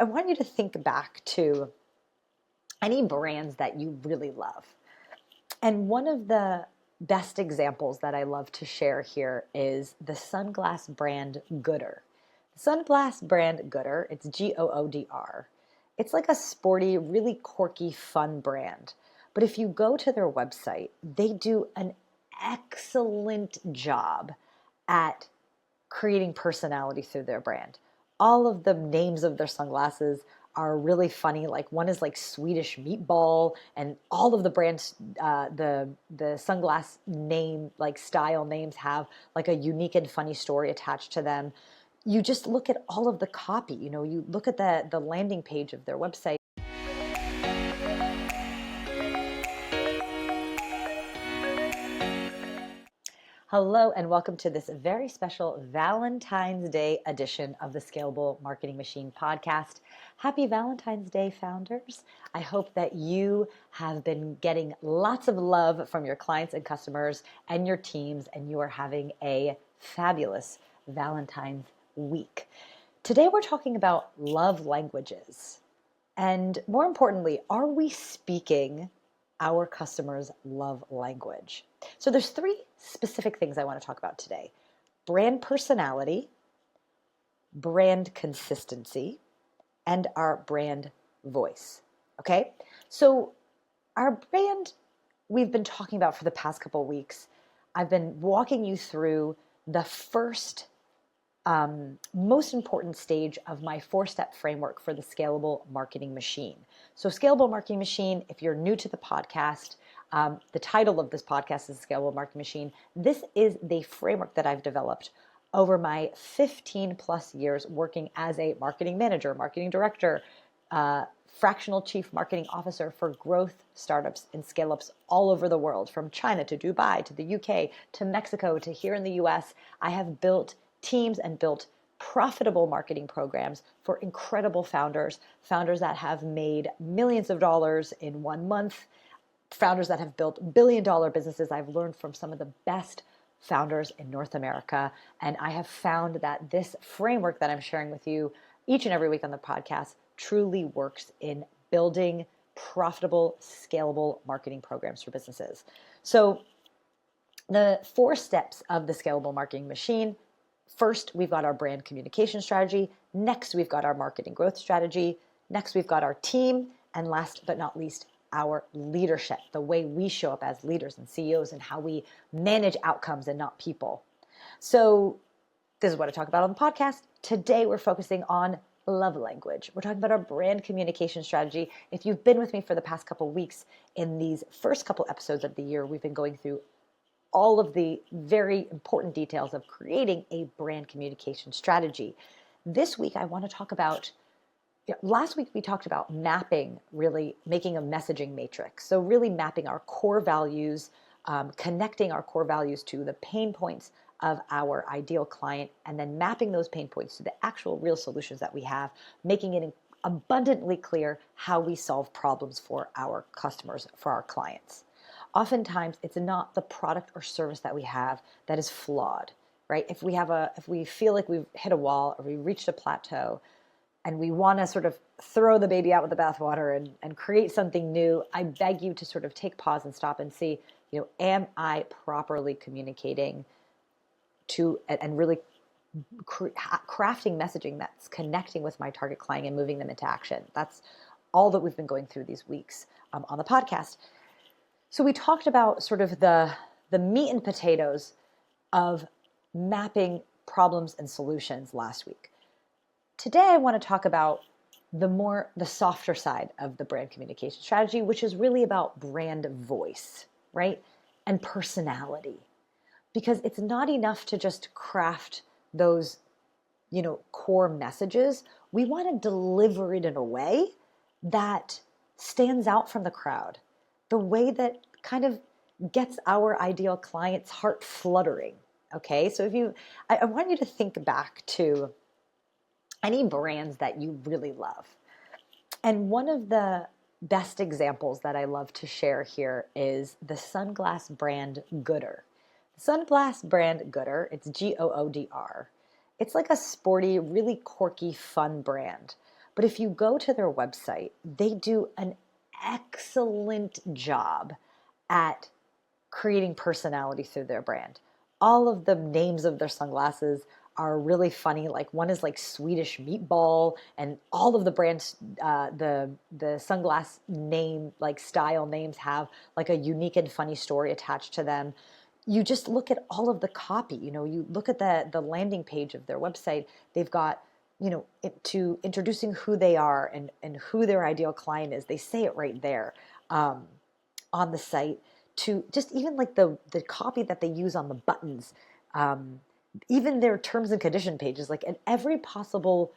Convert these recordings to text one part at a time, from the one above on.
I want you to think back to any brands that you really love. And one of the best examples that I love to share here is the sunglass brand Goodr. The sunglass brand Goodr, it's Goodr. It's like a sporty, really quirky, fun brand. But if you go to their website, they do an excellent job at creating personality through their brand. All of the names of their sunglasses are really funny. Like one is like Swedish meatball, and all of the brands, the sunglass name, like style names, have like a unique and funny story attached to them. You just look at all of the copy. You look at the landing page of their website. Hello, and welcome to this very special Valentine's Day edition of the Scalable Marketing Machine Podcast. Happy Valentine's Day, founders. I hope that you have been getting lots of love from your clients and customers and your teams, and you are having a fabulous Valentine's week. Today, we're talking about love languages. And more importantly, are we speaking our customers' love language? So there's three specific things I want to talk about today: brand personality, brand consistency, and our brand voice. Okay? So our brand, we've been talking about for the past couple of weeks. I've been walking you through the first most important stage of my 4-step framework for the Scalable Marketing Machine. So Scalable Marketing Machine, if you're new to the podcast, the title of this podcast is Scalable Marketing Machine. This is the framework that I've developed over my 15 plus years working as a marketing manager, marketing director, fractional chief marketing officer for growth startups and scale-ups all over the world, from China to Dubai to the UK to Mexico to here in the US. I have built teams and built profitable marketing programs for incredible founders that have made millions of dollars in 1 month, founders that have built billion-dollar businesses. I've learned from some of the best founders in North America, and I have found that this framework that I'm sharing with you each and every week on the podcast truly works in building profitable, scalable marketing programs for businesses. So the 4 steps of the Scalable Marketing Machine: first, we've got our brand communication strategy. Next, we've got our marketing growth strategy. Next, we've got our team. And last but not least, our leadership, the way we show up as leaders and CEOs and how we manage outcomes and not people. So this is what I talk about on the podcast. Today, we're focusing on love language. We're talking about our brand communication strategy. If you've been with me for the past couple of weeks in these first couple episodes of the year, we've been going through all of the very important details of creating a brand communication strategy. This week, I want to talk about, last week we talked about mapping, really making a messaging matrix. So really mapping our core values, connecting our core values to the pain points of our ideal client, and then mapping those pain points to the actual real solutions that we have, making it abundantly clear how we solve problems for our customers, for our clients. Oftentimes, it's not the product or service that we have that is flawed, right? If we feel like we've hit a wall or we reached a plateau and we want to sort of throw the baby out with the bathwater and create something new, I beg you to sort of take pause and stop and see, am I properly communicating to and really crafting messaging that's connecting with my target client and moving them into action? That's all that we've been going through these weeks on the podcast. So we talked about sort of the meat and potatoes of mapping problems and solutions last week. Today, I want to talk about the softer side of the brand communication strategy, which is really about brand voice, right? And personality. Because it's not enough to just craft those, core messages. We want to deliver it in a way that stands out from the crowd, the way that kind of gets our ideal client's heart fluttering. Okay, so I want you to think back to any brands that you really love. And one of the best examples that I love to share here is the sunglass brand Goodr. The sunglass brand Goodr, it's Goodr. It's like a sporty, really quirky, fun brand. But if you go to their website, they do an excellent job at creating personality through their brand. All of the names of their sunglasses are really funny. Like one is like Swedish meatball, and all of the brands, the sunglass name, like style names, have like a unique and funny story attached to them. You just look at all of the copy. You look at the landing page of their website. They've got, to introducing who they are and who their ideal client is. They say it right there on the site. To just even like the copy that they use on the buttons, even their terms and condition pages, like in every possible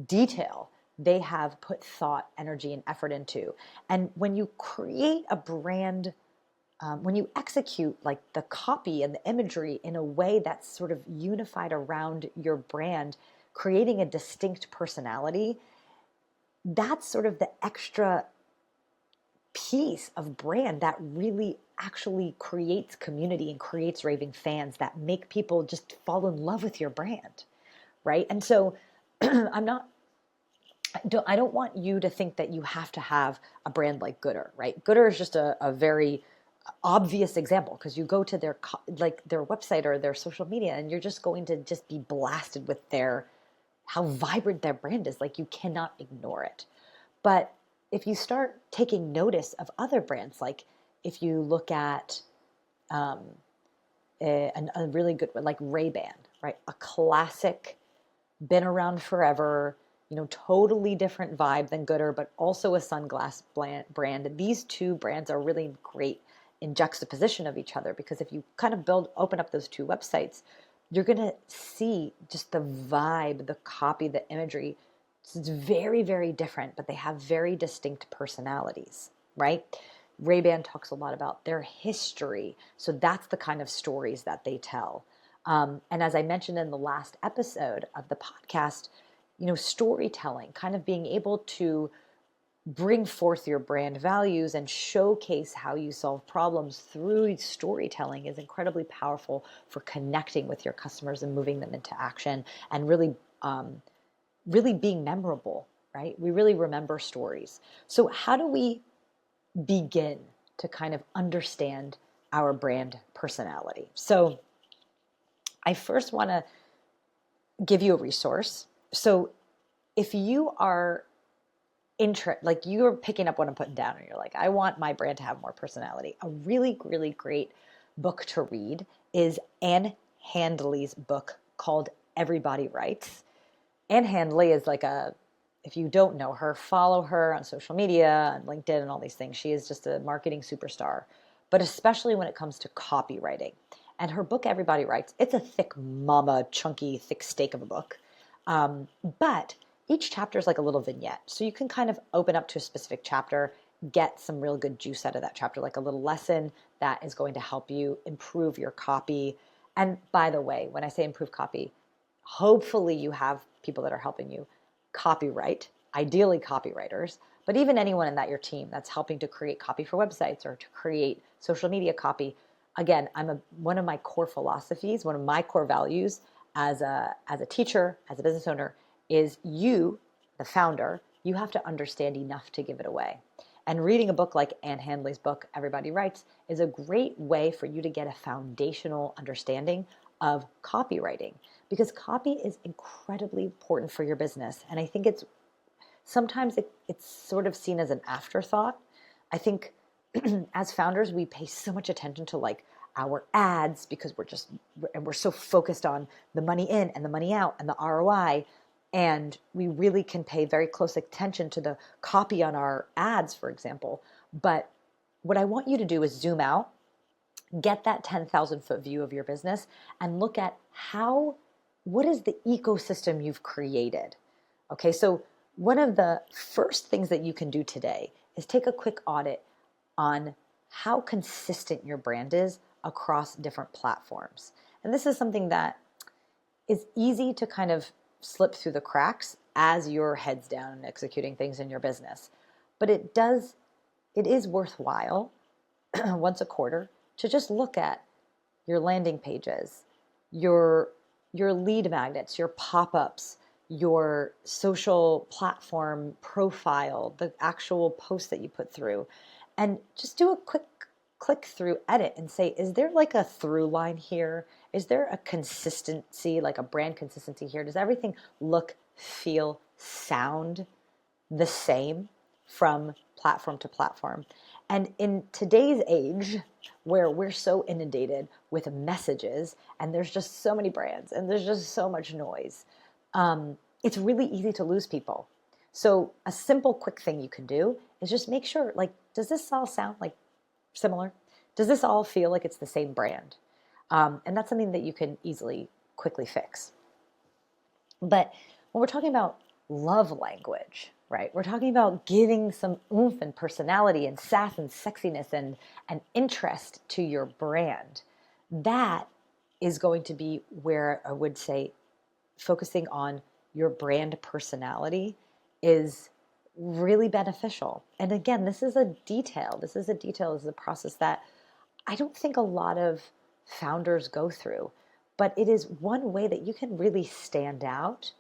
detail, they have put thought, energy, and effort into. And when you create a brand, when you execute like the copy and the imagery in a way that's sort of unified around your brand, creating a distinct personality, that's sort of the extra piece of brand that really actually creates community and creates raving fans that make people just fall in love with your brand, right? And so I don't want you to think that you have to have a brand like Goodr, right? Goodr is just a very obvious example, because you go to their website or their social media and you're just going to just be blasted with how vibrant their brand is. Like, you cannot ignore it. But if you start taking notice of other brands, like if you look at a really good one, like Ray-Ban, right? A classic, been around forever, totally different vibe than Goodr, but also a sunglass brand. These two brands are really great in juxtaposition of each other, because if you kind of open up those two websites, you're going to see just the vibe, the copy, the imagery. It's very, very different, but they have very distinct personalities, right? Ray-Ban talks a lot about their history. So that's the kind of stories that they tell. And as I mentioned in the last episode of the podcast, storytelling, kind of being able to bring forth your brand values and showcase how you solve problems through storytelling is incredibly powerful for connecting with your customers and moving them into action and really being memorable, right? We really remember stories. So how do we begin to kind of understand our brand personality? So I first want to give you a resource. So if you are like you're picking up what I'm putting down and you're like, I want my brand to have more personality, a really, really great book to read is Ann Handley's book called Everybody Writes. Ann Handley is if you don't know her, follow her on social media and LinkedIn and all these things. She is just a marketing superstar, but especially when it comes to copywriting. And her book, Everybody Writes, it's a thick mama, chunky, thick steak of a book. But each chapter is like a little vignette. So you can kind of open up to a specific chapter, get some real good juice out of that chapter, like a little lesson that is going to help you improve your copy. And by the way, when I say improve copy, hopefully you have people that are helping you copyright, ideally copywriters, but even anyone in your team that's helping to create copy for websites or to create social media copy. Again, one of my core philosophies, one of my core values as a teacher, as a business owner, is you, the founder, you have to understand enough to give it away. And reading a book like Ann Handley's book, Everybody Writes, is a great way for you to get a foundational understanding of copywriting, because copy is incredibly important for your business. And I think sometimes it's sort of seen as an afterthought. I think as founders, we pay so much attention to like our ads because we're so focused on the money in and the money out and the ROI. And we really can pay very close attention to the copy on our ads, for example. But what I want you to do is zoom out, get that 10,000 foot view of your business and look at what is the ecosystem you've created? Okay, so one of the first things that you can do today is take a quick audit on how consistent your brand is across different platforms. And this is something that is easy to kind of slip through the cracks as you're heads down and executing things in your business. But it is worthwhile once a quarter to just look at your landing pages, your lead magnets, your pop-ups, your social platform profile, the actual post that you put through, and just do a quick click through edit and say, is there like a through line here? Is there a consistency, like a brand consistency here? Does everything look, feel, sound the same from platform to platform? And in today's age, where we're so inundated with messages and there's just so many brands and there's just so much noise, it's really easy to lose people. So a simple, quick thing you can do is just make sure, like, does this all sound like similar? Does this all feel like it's the same brand? And that's something that you can easily, quickly fix. But when we're talking about love language, right? We're talking about giving some oomph and personality and sass and sexiness and interest to your brand. That is going to be where I would say focusing on your brand personality is really beneficial. And again, this is a detail. This is a process that I don't think a lot of founders go through, but it is one way that you can really stand out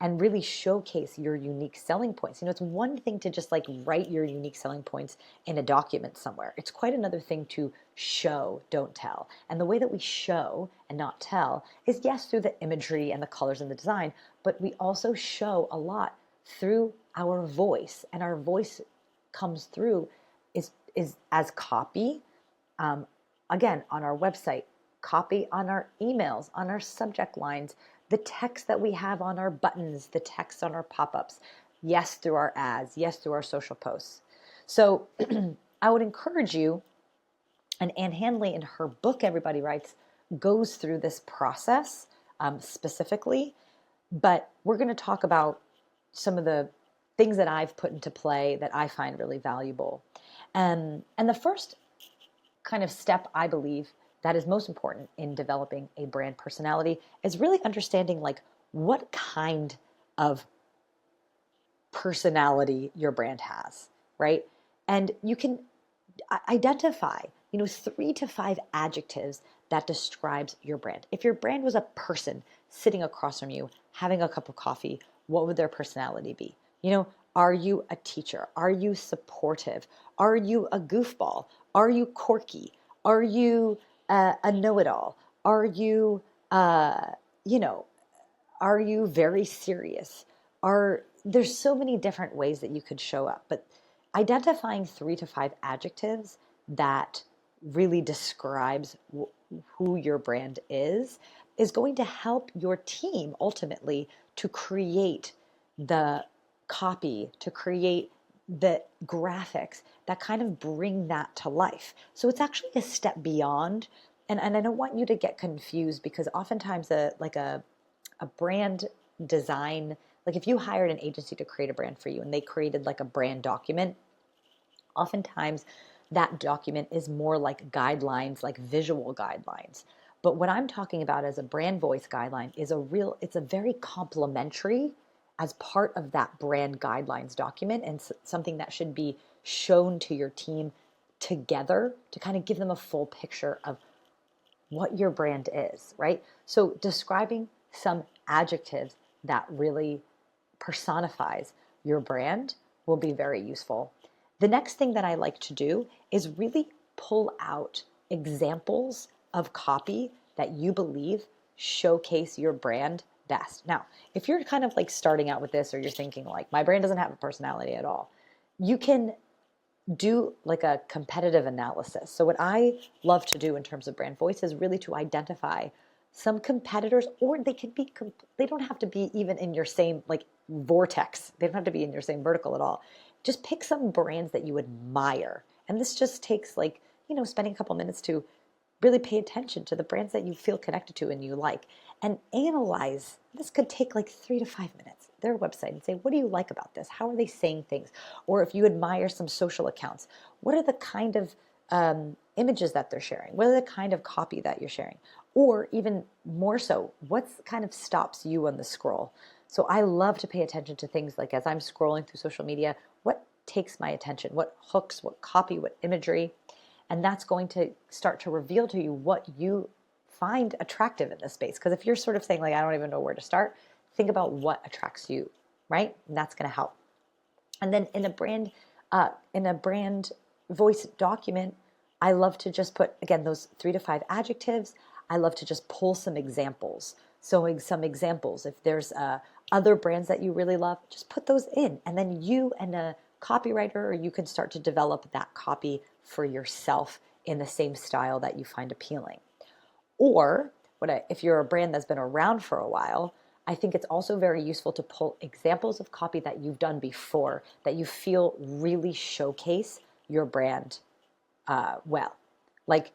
and really showcase your unique selling points. It's one thing to just like write your unique selling points in a document somewhere. It's quite another thing to show, don't tell. And the way that we show and not tell is, yes, through the imagery and the colors and the design, but we also show a lot through our voice. And our voice comes through is as copy, again, on our website, copy on our emails, on our subject lines, the text that we have on our buttons, the text on our pop-ups, yes, through our ads, yes, through our social posts. So I would encourage you, and Anne Handley in her book, Everybody Writes, goes through this process specifically, but we're going to talk about some of the things that I've put into play that I find really valuable. And the first kind of step, I believe, that is most important in developing a brand personality is really understanding like what kind of personality your brand has, right? And you can identify, 3 to 5 adjectives that describes your brand. If your brand was a person sitting across from you, having a cup of coffee, what would their personality be? Are you a teacher? Are you supportive? Are you a goofball? Are you quirky? Are you a know-it-all? Are you, are you very serious? There's so many different ways that you could show up, but identifying 3 to 5 adjectives that really describes who your brand is going to help your team ultimately to create the copy, to create the graphics that kind of bring that to life. So it's actually a step beyond, and I don't want you to get confused, because oftentimes a brand design, like if you hired an agency to create a brand for you and they created like a brand document, oftentimes that document is more like guidelines, like visual guidelines. But what I'm talking about as a brand voice guideline is it's a very complimentary as part of that brand guidelines document, and something that should be shown to your team together to kind of give them a full picture of what your brand is, right? So describing some adjectives that really personifies your brand will be very useful. The next thing that I like to do is really pull out examples of copy that you believe showcase your brand best. Now, if you're kind of like starting out with this, or you're thinking like, my brand doesn't have a personality at all, you can do like a competitive analysis. So what I love to do in terms of brand voice is really to identify some competitors, or they don't have to be even in your same like vortex. They don't have to be in your same vertical at all. Just pick some brands that you admire. And this just takes like, spending a couple minutes to really pay attention to the brands that you feel connected to and you like, and analyze. This could take like 3 to 5 minutes, their website, and say, what do you like about this? How are they saying things? Or if you admire some social accounts, what are the kind of images that they're sharing? What are the kind of copy that you're sharing? Or even more so, what kind of stops you on the scroll? So I love to pay attention to things like, as I'm scrolling through social media, what takes my attention? What hooks, what copy, what imagery? And that's going to start to reveal to you what you find attractive in this space. Because if you're sort of saying like, I don't even know where to start, think about what attracts you, right? And that's going to help. And then in a brand voice document, I love to just put, again, those 3 to 5 adjectives. I love to just pull some examples. So some examples, if there's other brands that you really love, just put those in. And then you and a copywriter, or you can start to develop that copy for yourself in the same style that you find appealing. Or if you're a brand that's been around for a while, I think it's also very useful to pull examples of copy that you've done before that you feel really showcase your brand well. Like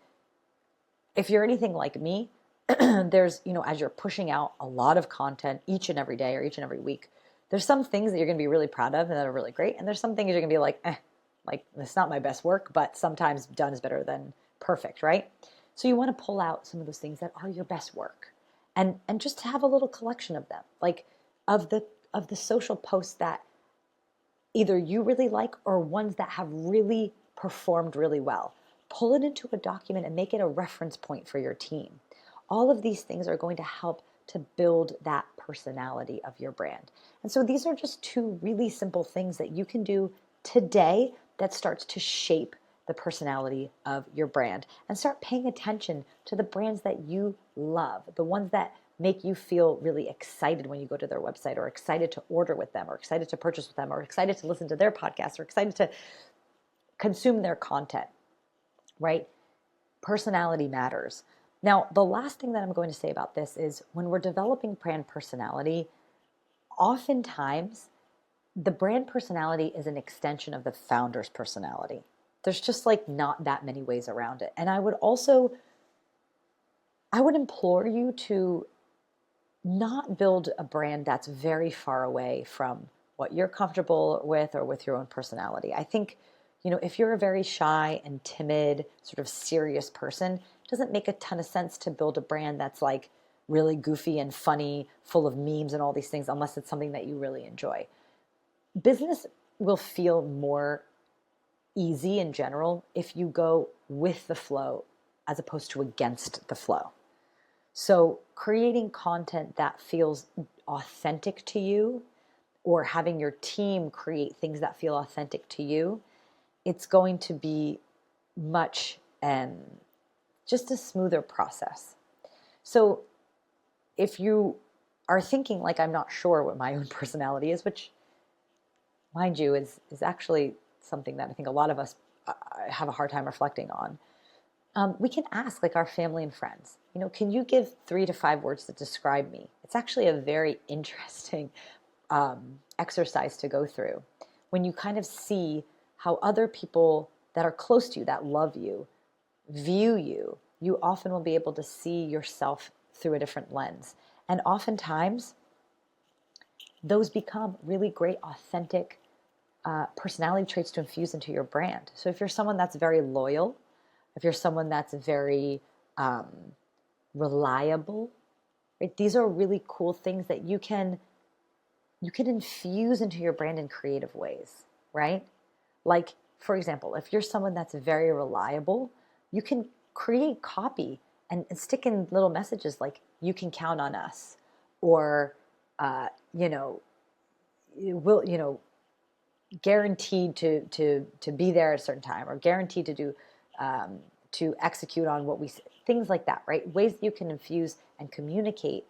if you're anything like me, there's, as you're pushing out a lot of content each and every day or each and every week, there's some things that you're going to be really proud of and that are really great. And there's some things you're going to be like, it's not my best work, but sometimes done is better than perfect, right? So you want to pull out some of those things that are your best work and just to have a little collection of them, like of the social posts that either you really like or ones that have really performed really well. Pull it into a document and make it a reference point for your team. All of these things are going to help to build that personality of your brand. And so these are just 2 really simple things that you can do today that starts to shape the personality of your brand, and start paying attention to the brands that you love, the ones that make you feel really excited when you go to their website, or excited to order with them, or excited to purchase with them, or excited to listen to their podcast, or excited to consume their content, right? Personality matters. Now, the last thing that I'm going to say about this is when we're developing brand personality, oftentimes the brand personality is an extension of the founder's personality. There's just not that many ways around it. And I would implore you to not build a brand that's very far away from what you're comfortable with or with your own personality. I think, if you're a very shy and timid, sort of serious person, it doesn't make a ton of sense to build a brand that's really goofy and funny, full of memes and all these things, unless it's something that you really enjoy. Business will feel more easy in general if you go with the flow as opposed to against the flow. So creating content that feels authentic to you, or having your team create things that feel authentic to you, it's going to be much just a smoother process. So if you are thinking I'm not sure what my own personality is, which mind you is actually something that I think a lot of us have a hard time reflecting on, we can ask our family and friends, can you give 3 to 5 words that describe me? It's actually a very interesting exercise to go through when you kind of see how other people that are close to you, that love you, view you. You often will be able to see yourself through a different lens. And oftentimes, those become really great, authentic personality traits to infuse into your brand. So if you're someone that's very loyal, if you're someone that's very reliable, right? These are really cool things that you can infuse into your brand in creative ways, right? Like, for example, if you're someone that's very reliable, you can create copy and stick in little messages like, you can count on us, or, guaranteed to be there at a certain time, or guaranteed to do, to execute on what we, things like that, right? Ways that you can infuse and communicate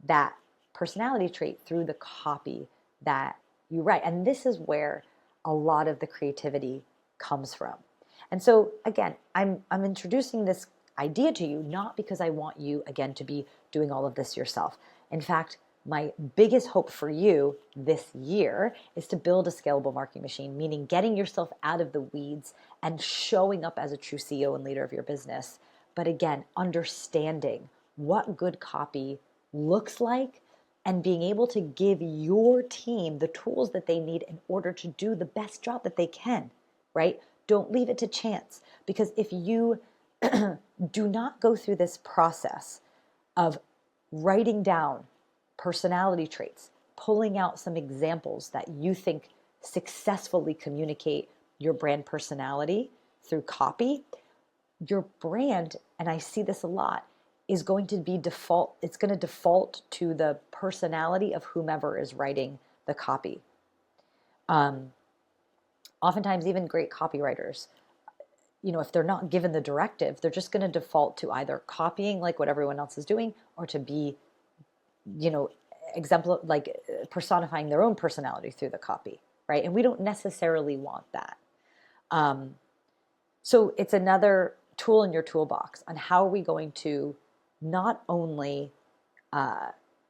that personality trait through the copy that you write. And this is where a lot of the creativity comes from. And so again, I'm introducing this idea to you, not because I want you, again, to be doing all of this yourself. In fact, my biggest hope for you this year is to build a scalable marketing machine, meaning getting yourself out of the weeds and showing up as a true CEO and leader of your business. But again, understanding what good copy looks like and being able to give your team the tools that they need in order to do the best job that they can, right? Don't leave it to chance, because if you do not go through this process of writing down personality traits, pulling out some examples that you think successfully communicate your brand personality through copy, your brand, and I see this a lot, is going to be default. It's going to default to the personality of whomever is writing the copy. Oftentimes, even great copywriters, if they're not given the directive, they're just going to default to either copying like what everyone else is doing, or to be, personifying their own personality through the copy, right? And we don't necessarily want that. So it's another tool in your toolbox on how are we going to not only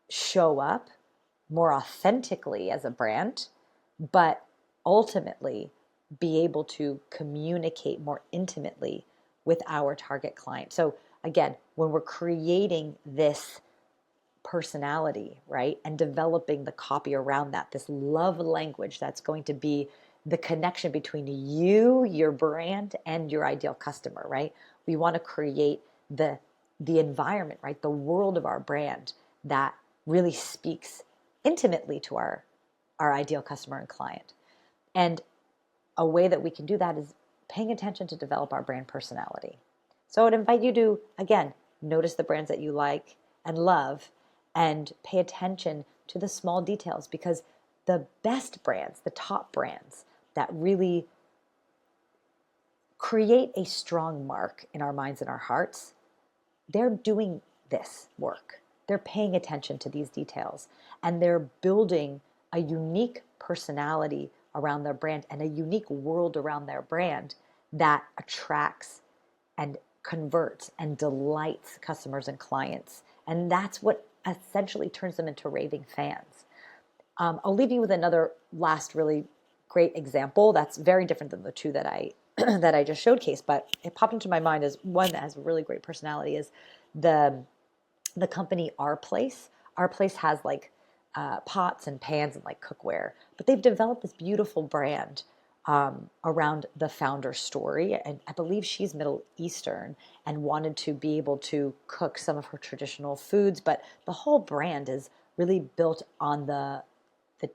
show up more authentically as a brand, but ultimately be able to communicate more intimately with our target client. So again, when we're creating this personality, right, and developing the copy around that, this love language that's going to be the connection between you, your brand, and your ideal customer, right? We want to create the environment, right, the world of our brand that really speaks intimately to our ideal customer and client. And a way that we can do that is paying attention to develop our brand personality. So I would invite you to, again, notice the brands that you like and love, and pay attention to the small details, because the best brands, the top brands that really create a strong mark in our minds and our hearts, they're doing this work. They're paying attention to these details, and they're building a unique personality around their brand and a unique world around their brand that attracts and converts and delights customers and clients. And that's what essentially turns them into raving fans. I'll leave you with another last really great example that's very different than the two that I that I just showcased, but it popped into my mind as one that has a really great personality is the company Our Place. Our Place has like pots and pans and like cookware, but they've developed this beautiful brand around the founder's story. And I believe she's Middle Eastern and wanted to be able to cook some of her traditional foods, but the whole brand is really built on the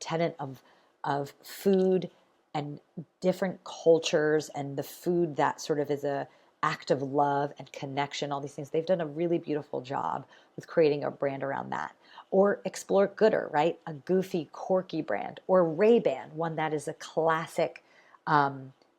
tenet of food and different cultures, and the food that sort of is a act of love and connection, all these things. They've done a really beautiful job with creating a brand around that. Or explore Goodr, right? A goofy, quirky brand. Or Ray-Ban, one that is a classic,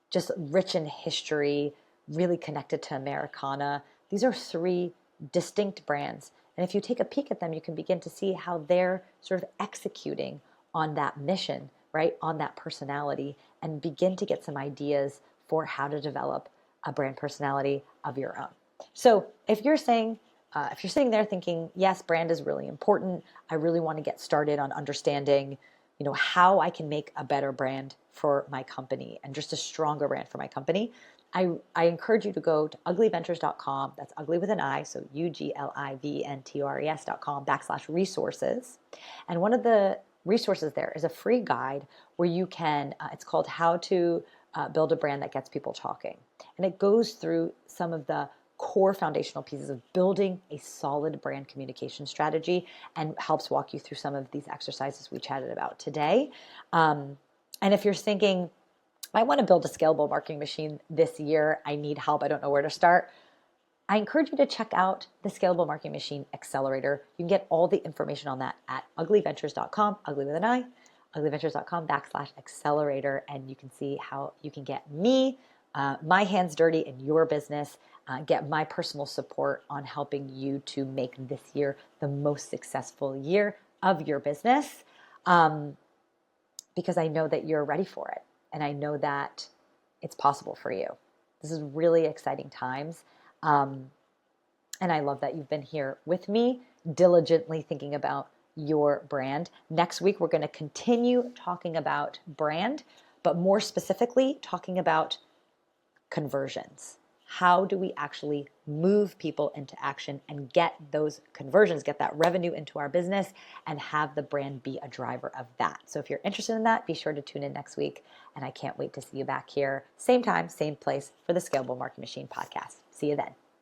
just rich in history, really connected to Americana. These are three distinct brands. And if you take a peek at them, you can begin to see how they're sort of executing on that mission, right? On that personality, and begin to get some ideas for how to develop a brand personality of your own. So if you're sitting there thinking, yes, brand is really important, I really want to get started on understanding, how I can make a better brand for my company and just a stronger brand for my company, I encourage you to go to ugliventures.com. That's ugly with an I, so ugliventures.com/resources. And one of the resources there is a free guide where you can, it's called How to Build a Brand That Gets People Talking. And it goes through some of the core foundational pieces of building a solid brand communication strategy, and helps walk you through some of these exercises we chatted about today. And if you're thinking, I want to build a scalable marketing machine this year, I need help, I don't know where to start, I encourage you to check out the Scalable Marketing Machine Accelerator. You can get all the information on that at ugliventures.com, ugly with an I, ugliventures.com/accelerator, and you can see how you can get me, my hands dirty in your business, get my personal support on helping you to make this year the most successful year of your business, because I know that you're ready for it, and I know that it's possible for you. This is really exciting times. And I love that you've been here with me, diligently thinking about your brand. Next week, we're going to continue talking about brand, but more specifically, talking about conversions. How do we actually move people into action and get those conversions, get that revenue into our business, and have the brand be a driver of that? So if you're interested in that, be sure to tune in next week. And I can't wait to see you back here, same time, same place, for the Scalable Marketing Machine podcast. See you then.